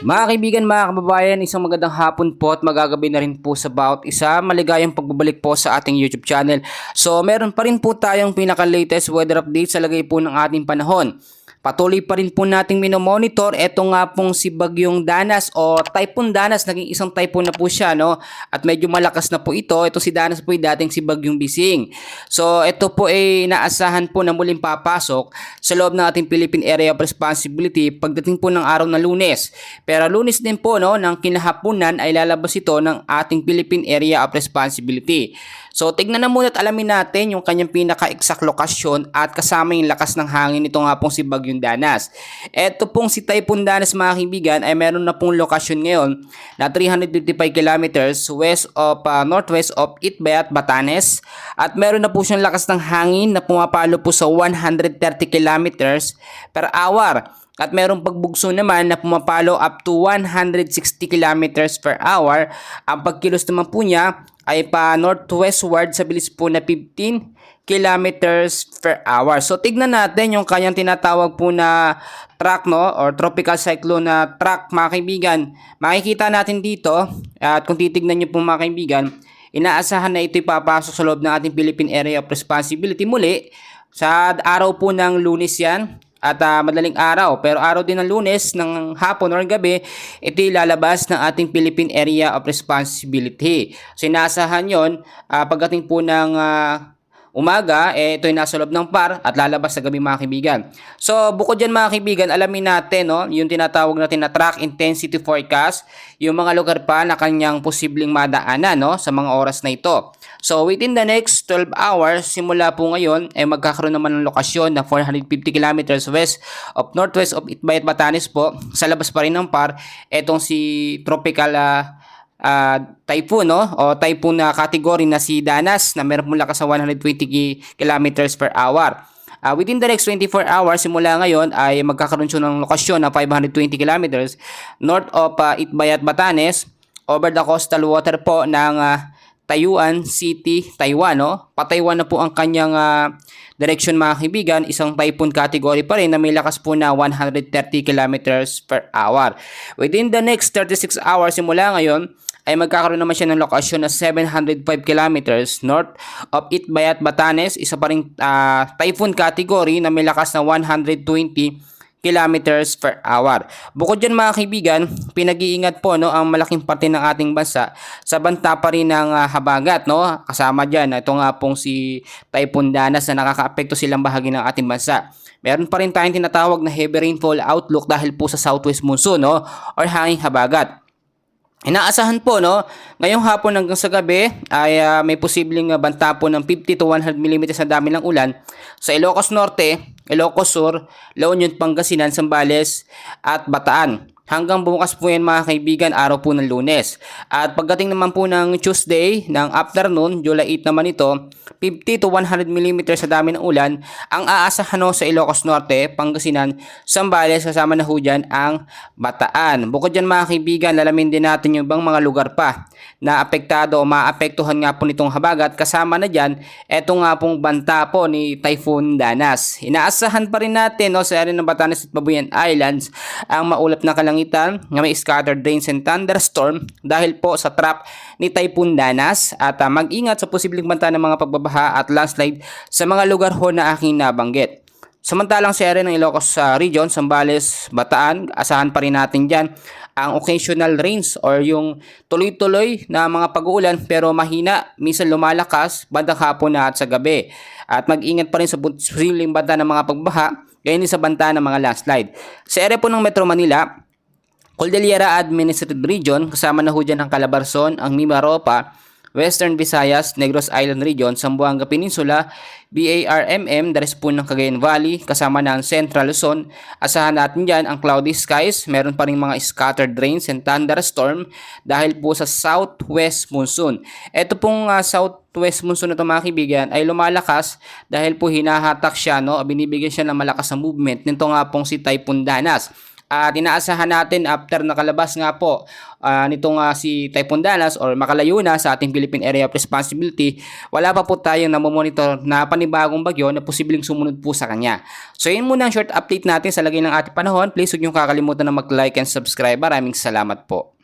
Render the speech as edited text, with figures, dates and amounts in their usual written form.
Mga kaibigan, mga kababayan, isang magandang hapon po at magagabi na rin po sa bawat isa. Maligayang pagbabalik po sa ating YouTube channel. So, meron pa rin po tayong pinaka-latest weather update sa lagay po ng ating panahon. Patuloy pa rin po nating minomonitor. Ito nga pong si Bagyong Danas o Typhoon Danas. Naging isang typhoon na po siya, no? At medyo malakas na po ito. Ito si Danas po ay dating si Bagyong Bising. So ito po ay inaasahan po na muling papasok sa loob ng ating Philippine Area of Responsibility pagdating po ng araw na Lunes. Pero Lunes din po, no, ng kinahaponan ay lalabas ito ng ating Philippine Area of Responsibility. So tignan na muna at alamin natin yung kanyang pinaka-exact lokasyon at kasama yung lakas ng hangin nito nga pong si Bagyong Danas. Ito pong si Typhoon Danas, mga kaibigan, ay meron na pong lokasyon ngayon na 355 kilometers northwest of Itbayat, Batanes, at meron na po siyang lakas ng hangin na pumapalo po sa 130 kilometers per hour. At merong pagbugso naman na pumapalo up to 160 kilometers per hour. Ang pagkilos naman po niya ay pa northwestward sa bilis po na 15 kilometers per hour. So tignan natin yung kanyang tinatawag po na track, no, or tropical cyclone na track, mga kaibigan. Makikita natin dito at kung titignan niyo po, mga kaibigan, inaasahan na ito'y papasok sa loob ng ating Philippine Area of Responsibility muli sa araw po ng Lunes yan. At madaling araw, pero araw din ng Lunes ng hapon or gabi, ito ilalabas ng ating Philippine Area of Responsibility. So inaasahan yon pagdating po ng umaga, ito ay nasa loob ng PAR at lalabas sa gabi, mga kaibigan. So bukod dyan, mga kaibigan, alamin natin, no, yung tinatawag natin na track intensity forecast, yung mga lugar pa na kanyang posibleng madaanan, no, sa mga oras na ito. So within the next 12 hours, simula po ngayon, ay magkakaroon naman ng lokasyon na 450 kilometers northwest of Itbayat, Batanes po. Sa labas pa rin ng PAR, etong si tropical typhoon, no, o typhoon na category na si Danas na meron mula sa 120 kilometers per hour. Within the next 24 hours, simula ngayon, ay magkakaroon siya ng lokasyon na 520 kilometers north of Itbayat, Batanes, over the coastal water po ng Taoyuan City, Taiwan, no? Pataiwan na po ang kanyang direction, mga kaibigan. Isang typhoon category pa rin na may lakas po na 130 kilometers per hour. Within the next 36 hours simula ngayon, ay magkakaroon naman siya ng lokasyon na 705 kilometers north of Itbayat, Batanes. Isa pa ring typhoon category na may lakas na 120 kilometers per hour. Bukod dyan, mga kaibigan, pinag-iingat po, no, ang malaking parte ng ating bansa sa banta pa rin ng habagat, no. Kasama dyan, ito nga pong si Typhoon Danas na nakakaapekto silang bahagi ng ating bansa. Meron pa rin tayong tinatawag na heavy rainfall outlook dahil po sa southwest monsoon, no, or hanging habagat. Inaasahan po, no, ngayong hapon hanggang sa gabi ay may posibleng banta po ng 50 to 100 mm na dami ng ulan sa Ilocos Norte, Ilocos Sur, La Union, Pangasinan, Zambales at Bataan. Hanggang bukas po yan, mga kaibigan, araw po ng Lunes. At pagdating naman po ng Tuesday, ng afternoon, July 8 naman ito, 50 to 100 mm sa dami ng ulan ang aasahan sa Ilocos Norte, Pangasinan, Zambales, kasama na ho dyan ang Bataan. Bukod dyan, mga kaibigan, lalamin din natin yung ibang mga lugar pa na apektado o maapektuhan nga po nitong habagat. Kasama na dyan, eto nga pong banta po ni Typhoon Danas. Inaasahan pa rin natin, no, sa area ng Batanes at Babuyan Islands ang maulap na kalangitan na may scattered rains and thunderstorm dahil po sa trap ni Typhoon Danas, at mag-ingat sa posibleng banta ng mga pagbabaha at landslide sa mga lugar ho na aking nabanggit. Samantalang sa area ng Ilocos region, Zambales, Bataan, asahan pa rin natin dyan ang occasional rains or yung tuloy-tuloy na mga pag-uulan pero mahina, minsan lumalakas bandang hapon na at sa gabi. At mag-ingat pa rin sa posibleng banta ng mga pagbaha, gayon din sa banta ng mga landslide. Sa area po ng Metro Manila, Cordillera Administrative Region, kasama na ho dyan ang Calabarzon, ang Mimaropa, Western Visayas, Negros Island Region, Zamboanga Peninsula, BARMM, dares po ng Cagayan Valley, kasama na ang Central Luzon. Asahan natin dyan ang cloudy skies, meron pa rin mga scattered rains and thunderstorm dahil po sa southwest monsoon. Ito pong southwest monsoon na ito, mga kaibigan, ay lumalakas dahil po hinahatak siya, no, binibigyan siya ng malakas na movement nito nga pong si Typhoon Danas. At inaasahan natin after nakalabas nga po nitong si Typhoon Dalas or makalayo na sa ating Philippine Area of Responsibility, wala pa po tayong namomonitor na panibagong bagyo na posibleng sumunod po sa kanya. So yun muna ang short update natin sa lagay ng ating panahon. Please huwag niyong kakalimutan na mag-like and subscribe. Maraming salamat po.